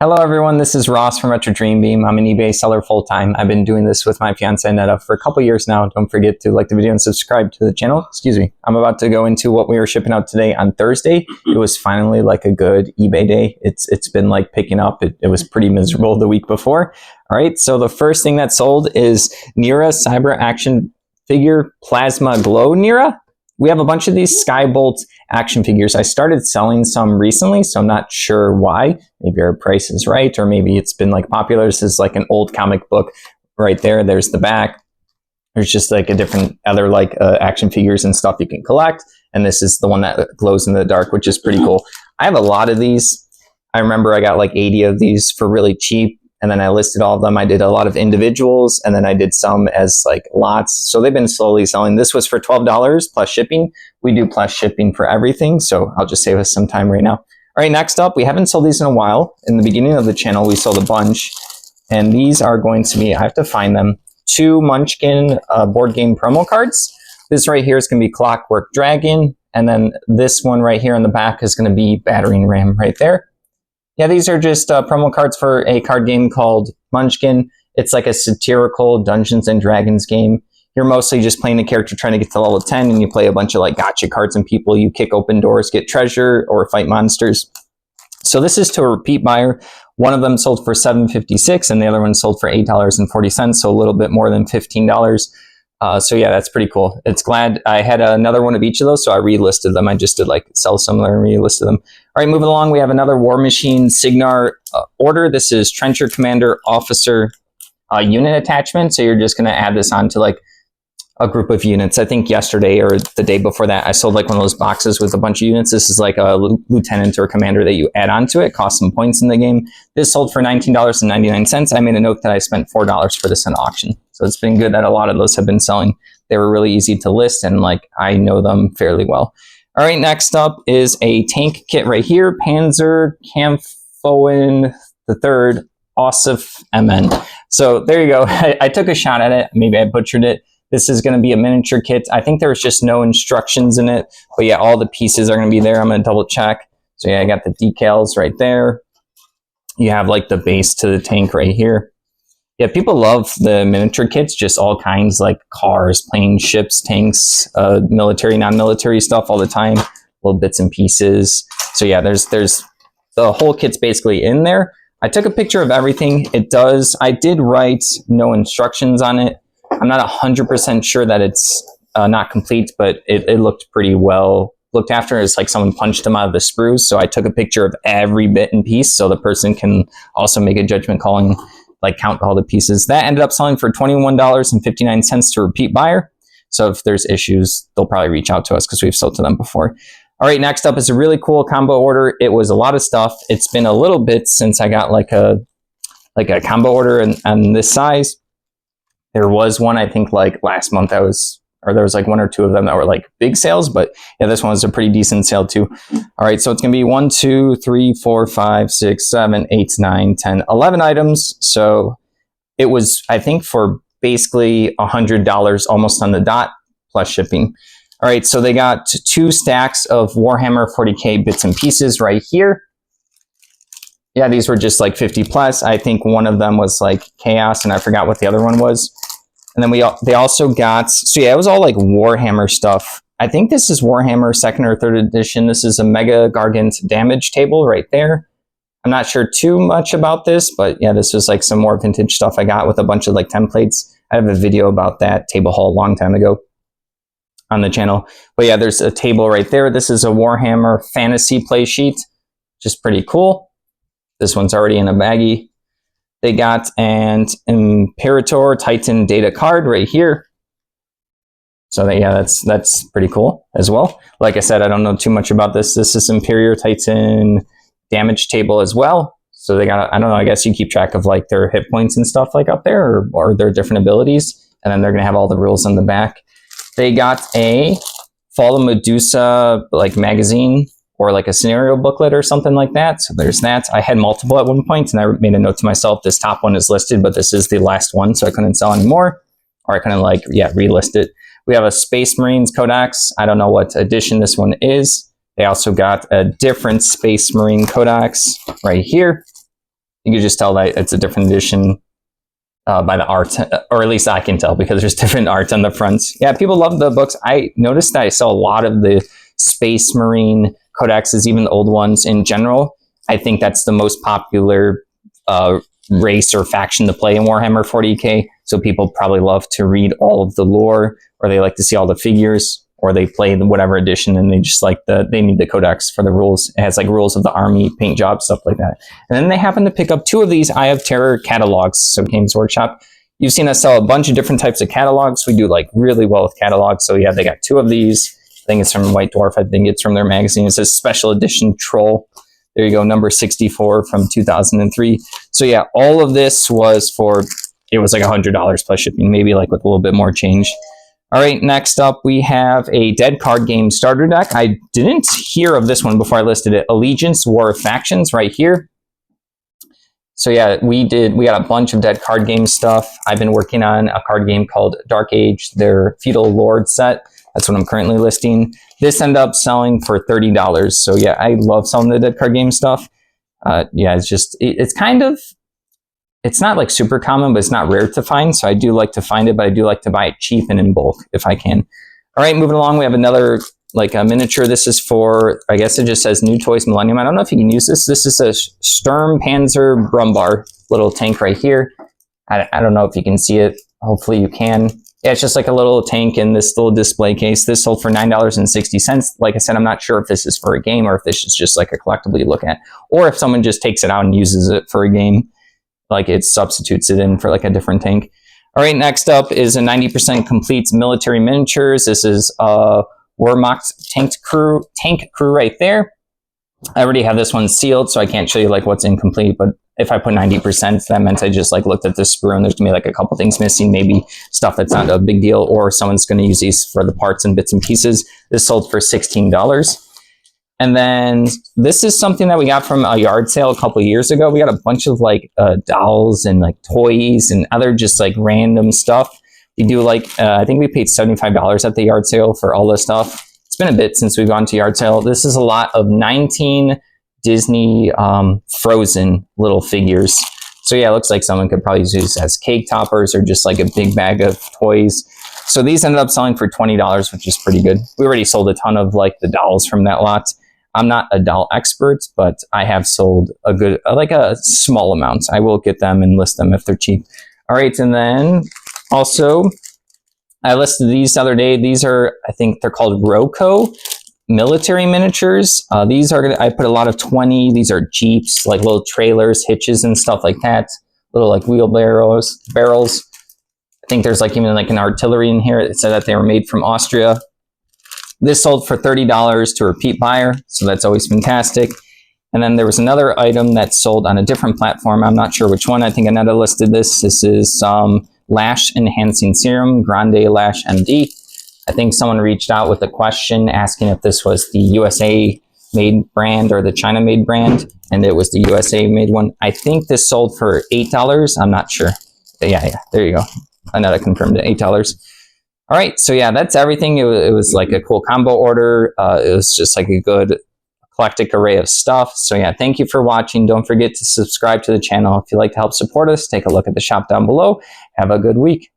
Hello everyone, this is Ross from Retro Dream Beam. I'm an eBay seller full-time. I've been doing this with my fiance Netta for a couple years now. Don't forget to like the video and subscribe to the channel. Excuse me. I'm about to go into what we were shipping out today on Thursday. It was finally like a good eBay day. It's been like picking up. It was pretty miserable the week before. All right, so the first thing that sold is Nira Cyber Action Figure Plasma Glow Nira. We have a bunch of these Skybolt action figures. I started selling some recently, so I'm not sure why. Maybe our price is right, or maybe it's been like popular. This is like an old comic book right there. There's the back. There's just like a different other like action figures and stuff you can collect. And this is the one that glows in the dark, which is pretty cool. I have a lot of these. I remember I got like 80 of these for really cheap. And then I listed all of them. I did a lot of individuals, and then I did some as like lots. So they've been slowly selling. This was for $12 plus shipping. We do plus shipping for everything. So I'll just save us some time right now. All right, next up, we haven't sold these in a while. In the beginning of the channel, we sold a bunch. And these are going to be, I have to find them, 2 Munchkin board game promo cards. This right here is going to be Clockwork Dragon. And then this one right here in the back is going to be Battering Ram right there. Yeah, these are just promo cards for a card game called Munchkin. It's like a satirical Dungeons and Dragons game. You're mostly just playing a character trying to get to level 10, and you play a bunch of like gotcha cards and people. You kick open doors, get treasure, or fight monsters. So this is to a repeat buyer. One of them sold for $7.56, and the other one sold for $8.40, so a little bit more than $15. So yeah, that's pretty cool. It's glad I had another one of each of those, so I relisted them. I just did like sell similar and relisted them. All right, moving along, we have another War Machine Signar order. This is Trencher Commander Officer unit attachment. So you're just going to add this on to like a group of units. I think yesterday or the day before that, I sold like one of those boxes with a bunch of units. This is like a lieutenant or commander that you add onto it. Costs some points in the game. This sold for $19.99. I made a note that I spent $4 for this in auction. So it's been good that a lot of those have been selling. They were really easy to list, and like I know them fairly well. All right, next up is a tank kit right here. Panzer Kampfhohen III Ossif MN. So there you go. I took a shot at it. Maybe I butchered it. This is going to be a miniature kit. I think there's just no instructions in it. But yeah, all the pieces are going to be there. I'm going to double check. So yeah, I got the decals right there. You have like the base to the tank right here. Yeah, people love the miniature kits, just all kinds like cars, planes, ships, tanks, military, non-military stuff all the time, little bits and pieces. So yeah, there's the whole kit's basically in there. I took a picture of everything. I did write no instructions on it. I'm not 100% sure that it's not complete, but it looked pretty well looked after. It's like someone punched them out of the sprues. So I took a picture of every bit and piece so the person can also make a judgment calling, like count all the pieces. That ended up selling for $21.59 to repeat buyer. So if there's issues, they'll probably reach out to us because we've sold to them before. All right, next up is a really cool combo order. It was a lot of stuff. It's been a little bit since I got like a combo order and this size. There was one, I think like last month there was like 1 or 2 of them that were like big sales, but yeah, this one was a pretty decent sale too. All right, so it's gonna be 1, 2, 3, 4, 5, 6, 7, 8, 9, 10, 11 items. So it was, I think, for basically $100 almost on the dot plus shipping. All right, so they got 2 stacks of Warhammer 40K bits and pieces right here. Yeah, these were just like 50 plus. I think one of them was like Chaos, and I forgot what the other one was. And then they also got, so yeah, it was all like Warhammer stuff. I think this is Warhammer 2nd or 3rd edition. This is a Mega Gargant damage table right there. I'm not sure too much about this, but yeah, this was like some more vintage stuff I got with a bunch of like templates. I have a video about that table haul a long time ago on the channel. But yeah, there's a table right there. This is a Warhammer fantasy play sheet, which is pretty cool. This one's already in a baggie. They got an Imperator Titan data card right here. So yeah, that's pretty cool as well. Like I said, I don't know too much about this. This is Imperator Titan damage table as well. So they got, I don't know, I guess you keep track of like their hit points and stuff like up there, or their different abilities. And then they're going to have all the rules on the back. They got a Fall of Medusa like magazine, or like a scenario booklet or something like that. So there's that. I had multiple at one point, and I made a note to myself, this top one is listed, but this is the last one, so I couldn't sell anymore. Or I couldn't like, yeah, relist it. We have a Space Marines Codex. I don't know what edition this one is. They also got a different Space Marine Codex right here. You can just tell that it's a different edition by the art, or at least I can tell because there's different art on the fronts. Yeah, people love the books. I noticed that I saw a lot of the Space Marine codexes, even the old ones in general. I think that's the most popular race or faction to play in Warhammer 40k. So people probably love to read all of the lore, or they like to see all the figures, or they play whatever edition and they just like they need the codex for the rules. It has like rules of the army, paint job, stuff like that. And then they happen to pick up 2 of these Eye of Terror catalogs. So Games Workshop, you've seen us sell a bunch of different types of catalogs. We do like really well with catalogs. So yeah, they got 2 of these. I think it's from White Dwarf. I think it's from their magazine. It says Special Edition Troll. There you go, number 64 from 2003. So yeah, all of this was for, it was like $100 plus shipping, maybe like with a little bit more change. All right, next up we have a Dead Card Game starter deck. I didn't hear of this one before I listed it. Allegiance, War of Factions, right here. So yeah, we got a bunch of Dead Card Game stuff. I've been working on a card game called Dark Age, their Feudal Lord set. That's what I'm currently listing. This ended up selling for $30. So yeah, I love selling the Dead Card Game stuff. Yeah, it's kind of, it's not like super common, but it's not rare to find. So I do like to find it, but I do like to buy it cheap and in bulk if I can. All right, moving along, we have another like a miniature. This is for, I guess it just says New Toys Millennium. I don't know if you can use this. This is a Sturm Panzer Brumbar little tank right here. I don't know if you can see it. Hopefully you can. Yeah, it's just like a little tank in this little display case. This sold for $9.60. Like I said, I'm not sure if this is for a game or if this is just like a collectible you look at, or if someone just takes it out and uses it for a game. Like it substitutes it in for like a different tank. All right, next up is a 90% complete military miniatures. This is Wehrmacht tank crew right there. I already have this one sealed, so I can't show you like what's incomplete, but if I put 90%, that meant I just like looked at the sprue and there's gonna be like a couple things missing, maybe stuff that's not a big deal, or someone's gonna use these for the parts and bits and pieces. This sold for $16. And then this is something that we got from a yard sale a couple of years ago. We got a bunch of like dolls and like toys and other just like random stuff. We do like, I think we paid $75 at the yard sale for all this stuff. It's been a bit since we've gone to yard sale. This is a lot of 19 Disney Frozen little figures. So yeah, it looks like someone could probably use these as cake toppers or just like a big bag of toys. So these ended up selling for $20, which is pretty good. We already sold a ton of like the dolls from that lot. I'm not a doll expert, but I have sold a good, like a small amount. I will get them and list them if they're cheap. All right, and then also I listed these the other day. These are, I think they're called Roco military miniatures. These are, I put a lot of 20. These are Jeeps, like little trailers, hitches and stuff like that. Little like wheelbarrows, barrels. I think there's like even like an artillery in here. It said that they were made from Austria. This sold for $30 to a repeat buyer, so that's always fantastic. And then there was another item that sold on a different platform. I'm not sure which one. I think Aneta listed this. This is Lash Enhancing Serum, Grande Lash MD. I think someone reached out with a question asking if this was the USA made brand or the China made brand, and it was the USA made one. I think this sold for $8. I'm not sure. But yeah, there you go. Aneta confirmed it, $8. All right, so yeah, that's everything. It was like a cool combo order. It was just like a good eclectic array of stuff. So yeah, thank you for watching. Don't forget to subscribe to the channel. If you'd like to help support us, take a look at the shop down below. Have a good week.